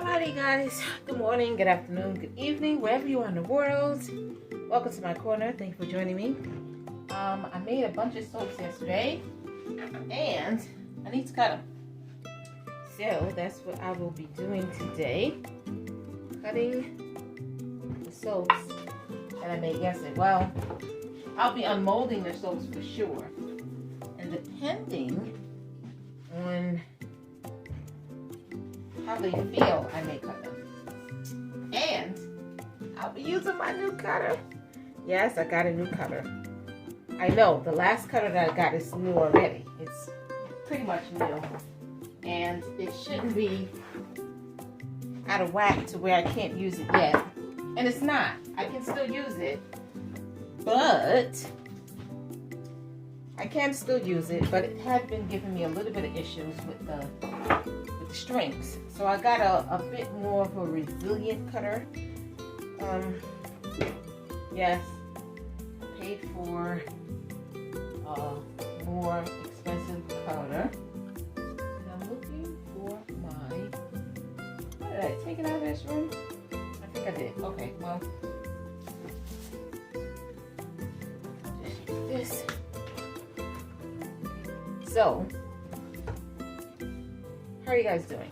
Alrighty guys, good morning, good afternoon, good evening, wherever you are in the world. Welcome to my corner. Thank you for joining me. I made a bunch of soaps yesterday and I need to cut them. So that's what I will be doing today. Cutting the soaps that I made yesterday. Well, I'll be unmolding the soaps for sure. And depending on how they feel, I may cut them. And I'll be using my new cutter. Yes, I got a new cutter. I know, the last cutter that I got is new already. It's pretty much new. And it shouldn't be out of whack to where I can't use it yet. And it's not. I can still use it. But I can still use it, but it had been giving me a little bit of issues with the strings. So I got a bit more of a resilient cutter. Yes, I paid for a more expensive cutter. And I'm looking for my, did I take it out of this room? I think I did. Okay, well, just use this. So, how are you guys doing?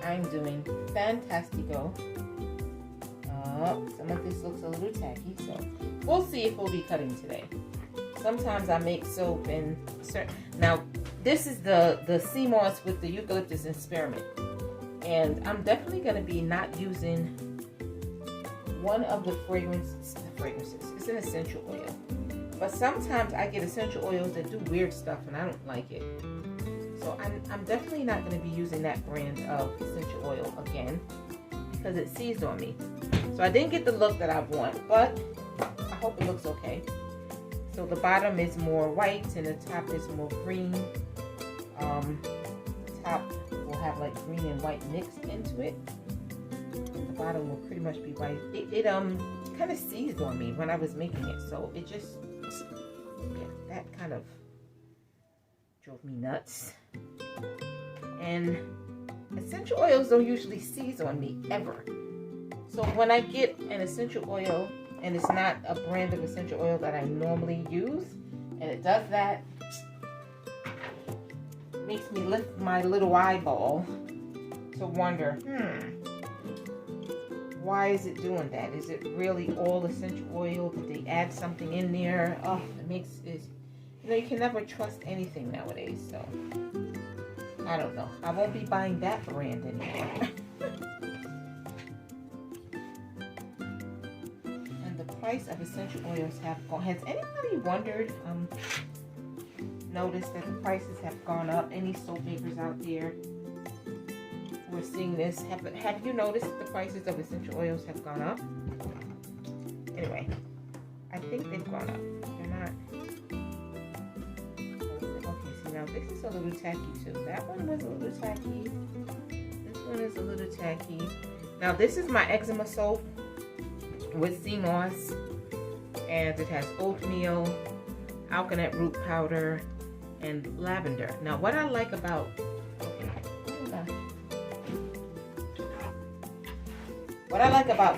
I'm doing fantastico. Some of this looks a little tacky, so we'll see if we'll be cutting today. Sometimes I make soap and now this is the sea moss with the eucalyptus and spearmint, and I'm definitely going to be not using one of the fragrances. It's an essential oil, but sometimes I get essential oils that do weird stuff and I don't like it. So I'm definitely not going to be using that brand of essential oil again because it seized on me. So I didn't get the look that I want, but I hope it looks okay. So the bottom is more white and the top is more green. The top will have like green and white mixed into it. And the bottom will pretty much be white. It kind of seized on me when I was making it. So it just, yeah, that kind of drove me nuts. And essential oils don't usually seize on me ever. So when I get an essential oil and it's not a brand of essential oil that I normally use, and it does that, it makes me lift my little eyeball to wonder, why is it doing that? Is it really all essential oil? Did they add something in there? Oh, it makes it. You know, you can never trust anything nowadays, so I don't know. I won't be buying that brand anymore. And the price of essential oils have gone. Has anybody wondered, noticed that the prices have gone up? Any soap makers out there who are seeing this? Have you noticed that the prices of essential oils have gone up? Anyway, I think they've gone up. They're not. Now this is a little tacky too. That one was a little tacky. This one is a little tacky. Now this is my eczema soap with sea moss, and it has oatmeal, alkanet root powder, and lavender. Now what I like about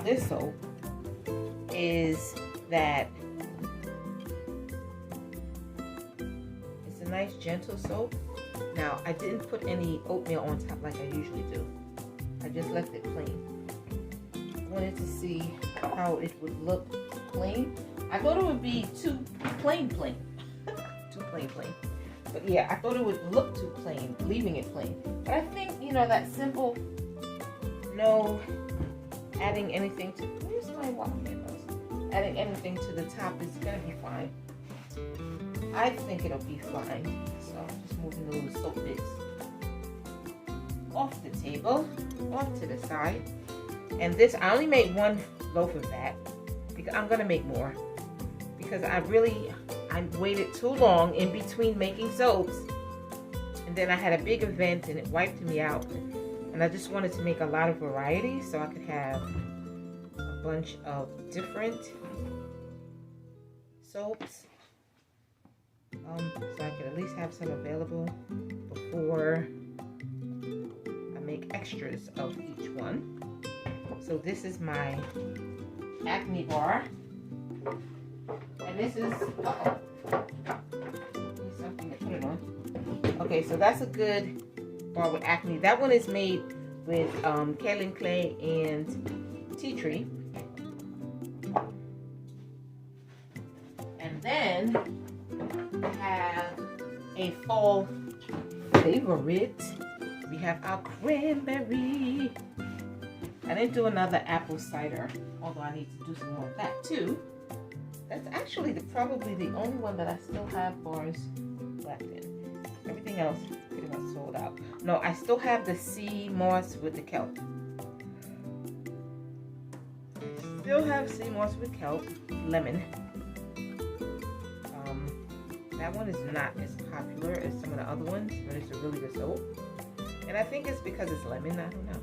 this soap is that nice gentle soap. Now I didn't put any oatmeal on top like I usually do. I just left it plain. I wanted to see how it would look plain. I thought it would be too plain. Too plain. But yeah, I thought it would look too plain, leaving it plain. But I think, you know, that simple, no adding anything to, where's my water candles? Adding anything to the top is gonna be fine. I think it'll be fine. So I'm just moving the little soap bits off the table, off to the side. And this, I only made one loaf of that because I'm gonna make more. Because I waited too long in between making soaps. And then I had a big event and it wiped me out. And I just wanted to make a lot of variety so I could have a bunch of different soaps. So I could at least have some available before I make make extras of each one. So this is my Acne bar. And this is, something to put it on. Okay, so that's a good bar with Acne. That one is made with kaolin clay and tea tree. And then we have a fall favorite. We have our cranberry. I didn't do another apple cider, although I need to do some more of that too. That's actually probably the only one that I still have bars left in. Everything else pretty much sold out. No, I still have the sea moss with the kelp. Still have sea moss with kelp, lemon. That one is not as popular as some of the other ones, but it's a really good soap. And I think it's because it's lemon, I don't know.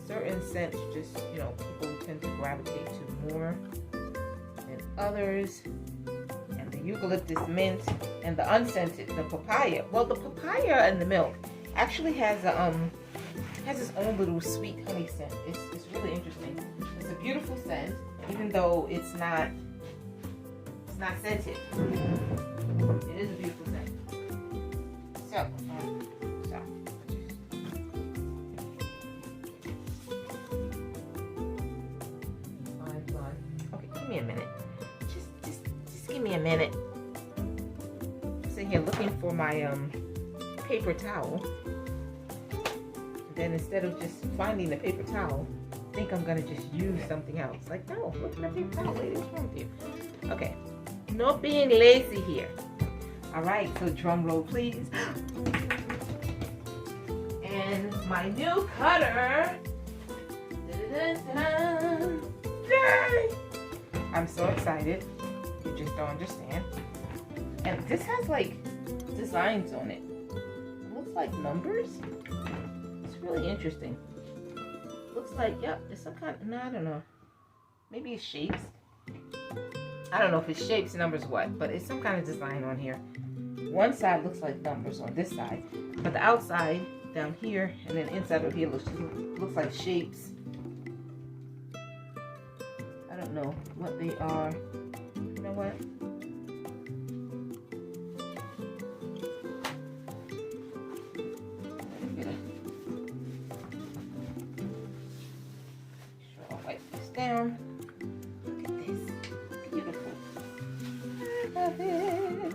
Certain scents just, you know, people tend to gravitate to more than others. And the eucalyptus mint and the unscented, the papaya. Well, the papaya and the milk actually has its own little sweet honey scent. It's really interesting. It's a beautiful scent, even though it's not scented. It is a beautiful scent. So. Okay, give me a minute. Just give me a minute. I'm sitting here looking for my paper towel. And then instead of just finding the paper towel, I think I'm gonna just use something else. Like, no, look at my paper towel, lady. What's wrong with you? Okay. No being lazy here. All right, so drum roll, please. And my new cutter. Da-da-da-da. Yay! I'm so excited. You just don't understand. And this has like designs on it. It looks like numbers. It's really interesting. Looks like, yep, it's some kind of, no, I don't know. Maybe it's shapes. I don't know if it's shapes, numbers, what, but it's some kind of design on here. One side looks like numbers on this side, but the outside down here and then inside over here looks like shapes. I don't know what they are. You know what? I'll wipe this down. Love it.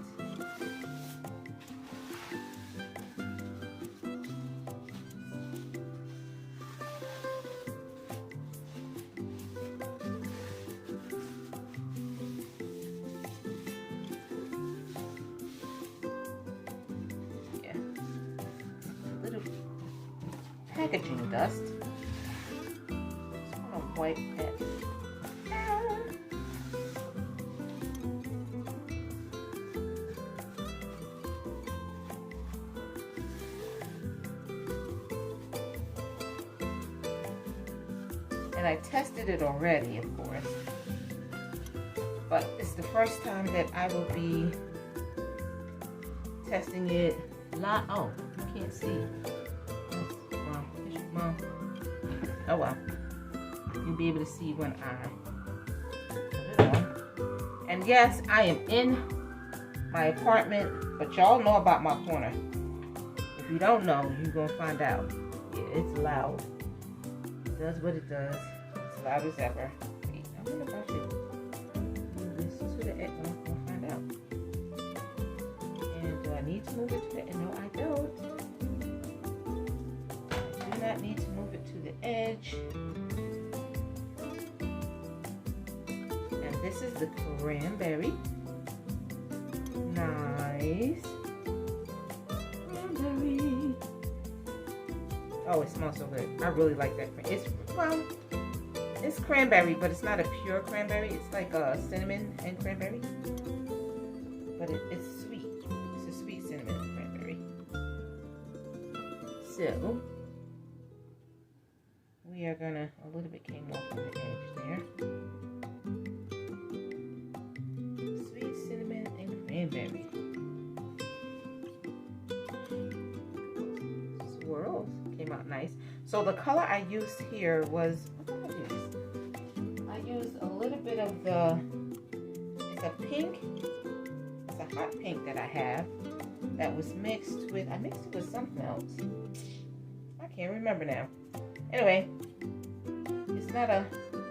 Yeah. A little packaging dust. Just want to wipe that. And I tested it already, of course, but it's the first time that I will be testing it live. Oh, you can't see. Oh well, you'll be able to see when I put it on. And yes, I am in my apartment, but y'all know about my corner. If you don't know, you're gonna find out. Yeah, it's loud. Does what it does. It's loud as ever. Wait, I wonder if I should move this to the edge. We'll find out. And do I need to move it to the edge? No, I don't. I do not need to move it to the edge. And this is the cranberry. Nice. Cranberry. Oh, it smells so good. I really like that. It's cranberry, but it's not a pure cranberry. It's like a cinnamon and cranberry. But it's sweet. It's a sweet cinnamon and cranberry. So, we are gonna, a little bit came off on the edge there. Sweet cinnamon and cranberry. Swirls. So the color I used here was, what did I use? I used a little bit of the, it's a pink, it's a hot pink that I have that was mixed with, I mixed it with something else. I can't remember now. Anyway, it's not a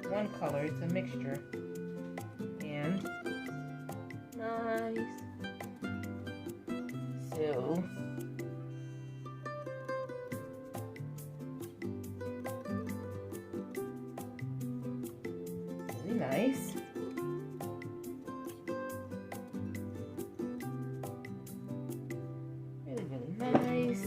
one color, it's a mixture. And nice. So really nice. Really, really nice.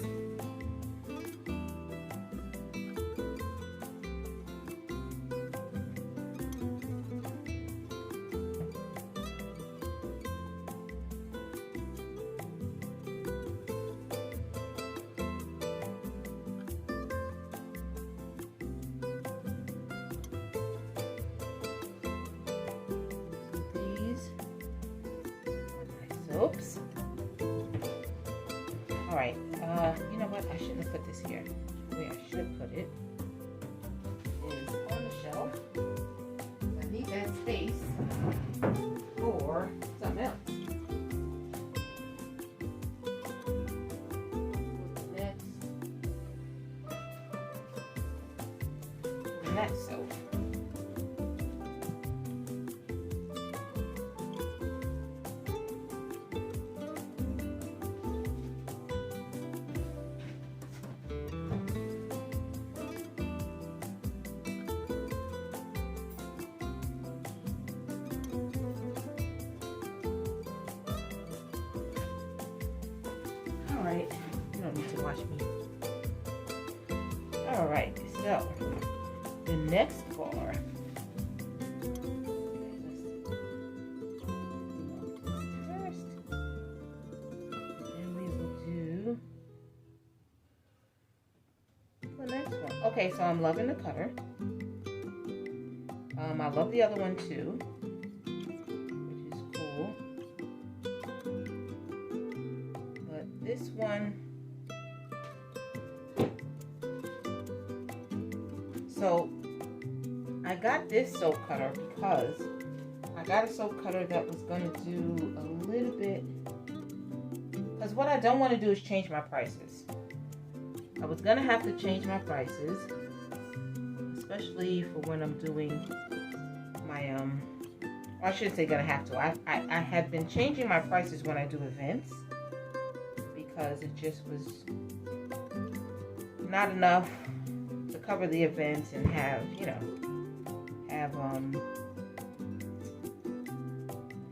Soaps. All right, you know what? I shouldn't have put this here. Where I should put it is on the shelf. I need that space for something else. Next soap. Alright, you don't need to watch me. Alright, so the next bar. First, and we will do the next one. Okay, so I'm loving the cutter. I love the other one too, which is cool. This one, so I got this soap cutter because I got a soap cutter that was going to do a little bit, because what I don't want to do is change my prices. I was going to have to change my prices, especially for when I'm doing my, I shouldn't say gonna have to. I had been changing my prices when I do events, because it just was not enough to cover the events and have, you know,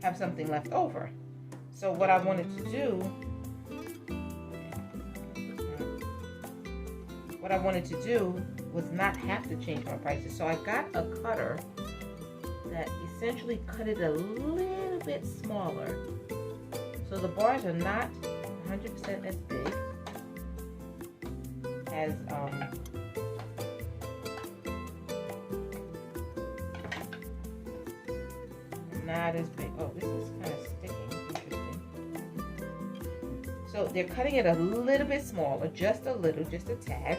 have something left over. So what I wanted to do was not have to change my prices. So I got a cutter that essentially cut it a little bit smaller. So the bars are not 100% as big as not as big. Oh, this is kind of sticking. Interesting. So they're cutting it a little bit smaller, just a little, just a tad,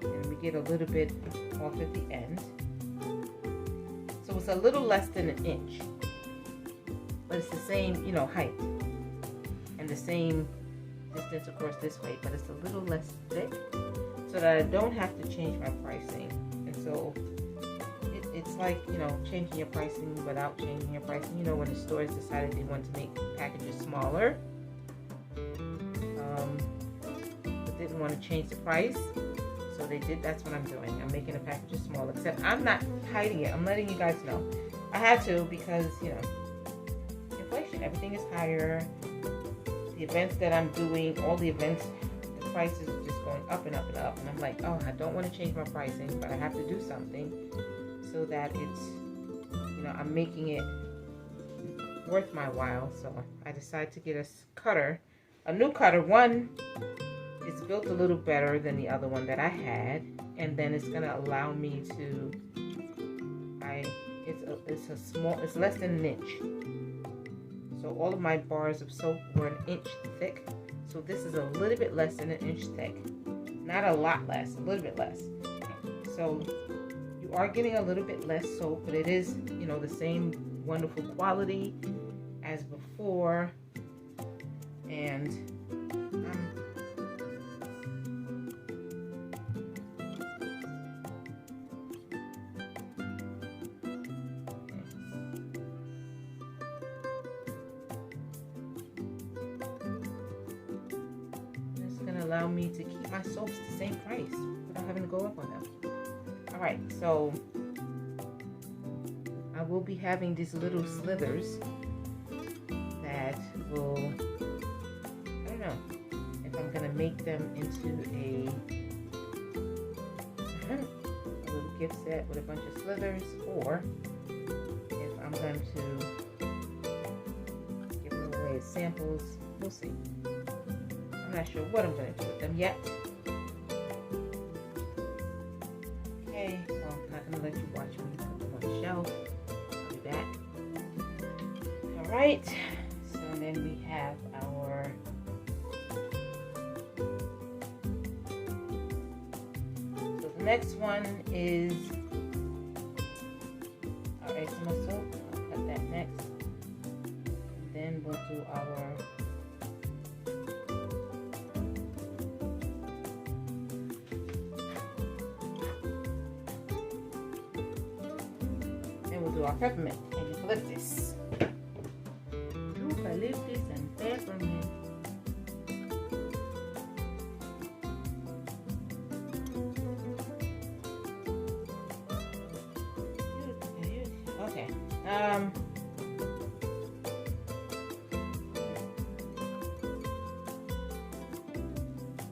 and we get a little bit off at the end. So it's a little less than an inch, but it's the same, you know, height. The same distance across this way, but it's a little less thick, so that I don't have to change my pricing. And so it's like, you know, changing your pricing without changing your pricing. You know, when the stores decided they want to make packages smaller, but didn't want to change the price, so they did. That's what I'm doing. I'm making the packages smaller, except I'm not hiding it. I'm letting you guys know. I had to, because, you know, inflation, everything is higher. The events that I'm doing, all the events, the prices are just going up and up and up. And I'm like, oh, I don't want to change my pricing, but I have to do something so that it's, you know, I'm making it worth my while. So I decided to get a new cutter. One is built a little better than the other one that I had, and then it's going to allow me to, it's less than an inch. So all of my bars of soap were an inch thick. So this is a little bit less than an inch thick. Not a lot less, a little bit less. So you are getting a little bit less soap, but it is, you know, the same wonderful quality as before. And it's gonna allow me to keep my soaps the same price without having to go up on them. All right, so I will be having these little slithers that will, I don't know if I'm gonna make them into a little gift set with a bunch of slithers, or if I'm going to give them away as samples. We'll see. I'm not sure what I'm going to do with them yet. Okay, well, I'm not going to let you watch me put them on the shelf. I'll be back. Alright, so then we have our next one is our eczema soap. I'll cut that next. And then we'll do our peppermint and eucalyptus. Eucalyptus and peppermint. Okay.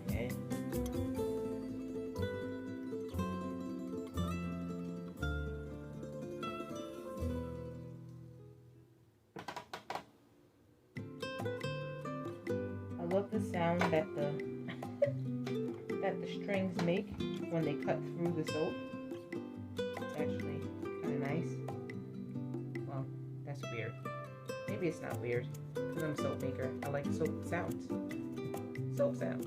Okay. I love the sound that the strings make when they cut through the soap. It's actually kind of nice. Well, that's weird. Maybe it's not weird because I'm a soap maker. I like soap sounds. Soap sound.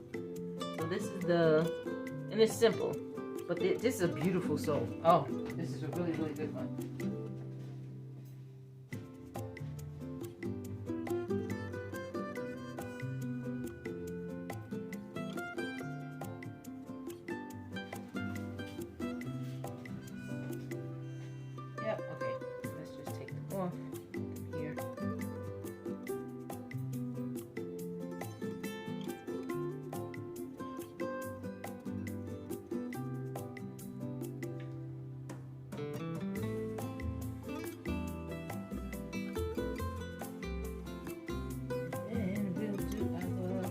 So this is and it's simple, but this is a beautiful soap. Oh, this is a really, really good one. Yep, okay. Let's just take them off here. And we'll do our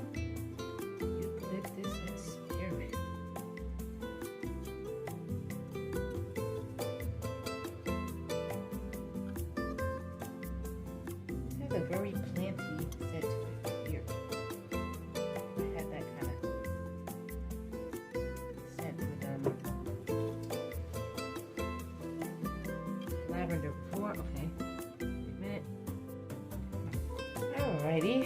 eucalyptus and spearmint. A very planty scent to it here. I had that kind of scent with lavender before. Okay, wait a minute. Alrighty.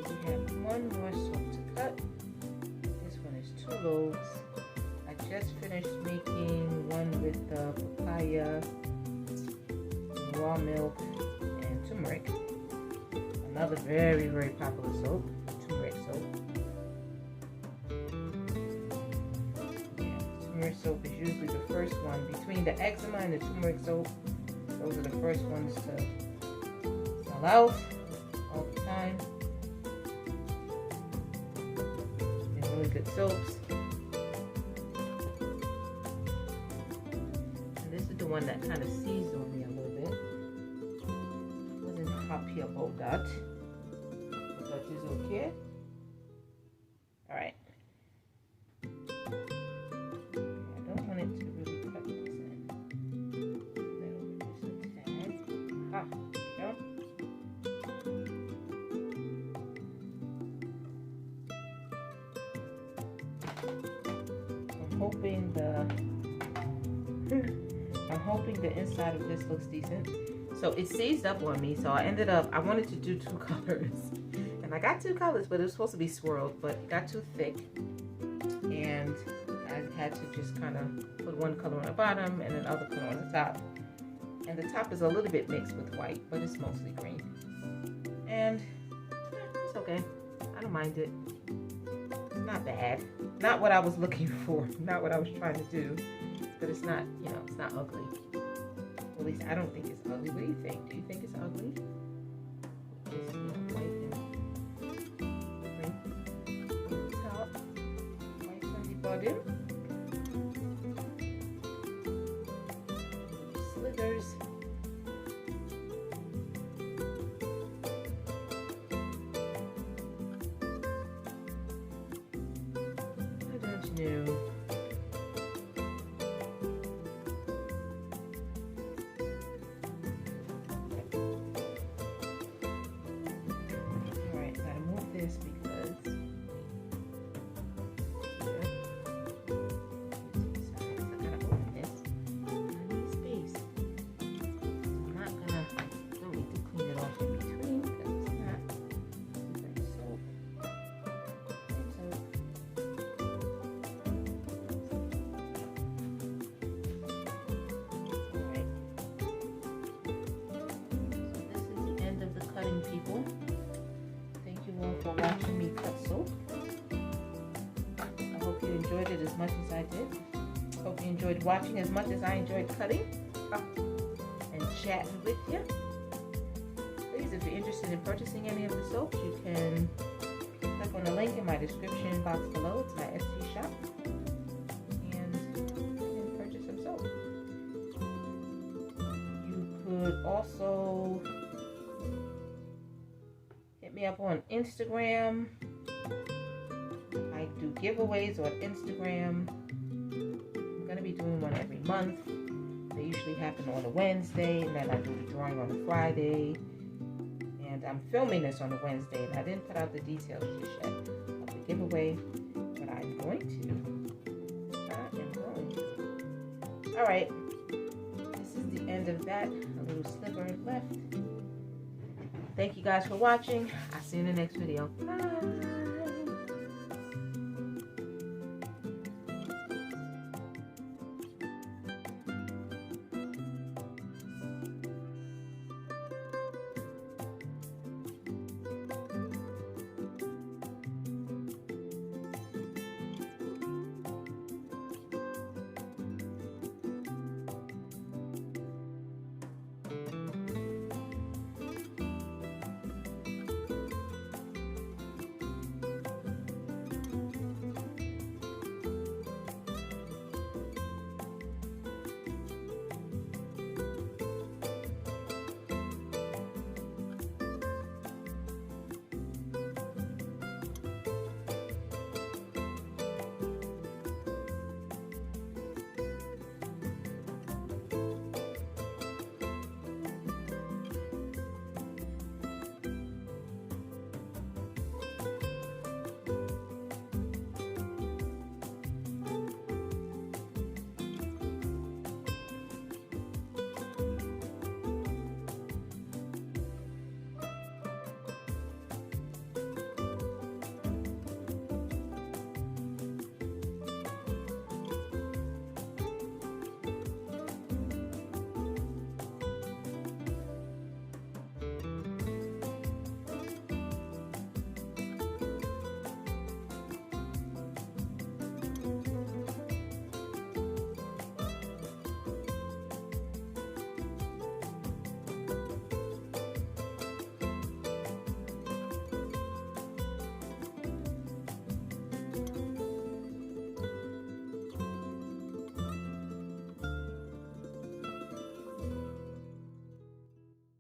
So we have one more soap to cut. This one is 2 loaves. Just finished making one with the papaya, raw milk, and turmeric. Another very, very popular soap, turmeric soap. Yeah, turmeric soap is usually the first one. Between the eczema and the turmeric soap, those are the first ones to sell out all the time. They're really good soaps. One that kind of seized on me a little bit. Wasn't happy about that, but that is okay. All right. I don't want it to really cut this in. Just a tad. Ah, there we go. I'm hoping the inside of this looks decent. So it seized up on me. So I wanted to do 2 colors. And I got 2 colors, but it was supposed to be swirled, but it got too thick. And I had to just kind of put one color on the bottom and another color on the top. And the top is a little bit mixed with white, but it's mostly green. And it's okay. I don't mind it. It's not bad. Not what I was looking for. Not what I was trying to do. But it's not, you know, it's not ugly. At least I don't think it's ugly. What do you think? Do you think it's ugly? Just, you know, white and green on the top. White on the bottom. Slivers. I don't know. People, thank you all for watching me cut soap. I hope you enjoyed it as much as I did. Hope you enjoyed watching as much as I enjoyed cutting and chatting with you. Please, if you're interested in purchasing any of the soaps, you can click on the link in my description box below. It's my Etsy shop, and purchase some soap. You could also me up on Instagram. I do giveaways on Instagram. I'm gonna be doing one every month. They usually happen on a Wednesday, and then I do the drawing on a Friday. And I'm filming this on a Wednesday, and I didn't put out the details just yet of the giveaway, but I'm going to. All right, this is the end of that. A little sliver left. Thank you guys for watching. I'll see you in the next video. Bye.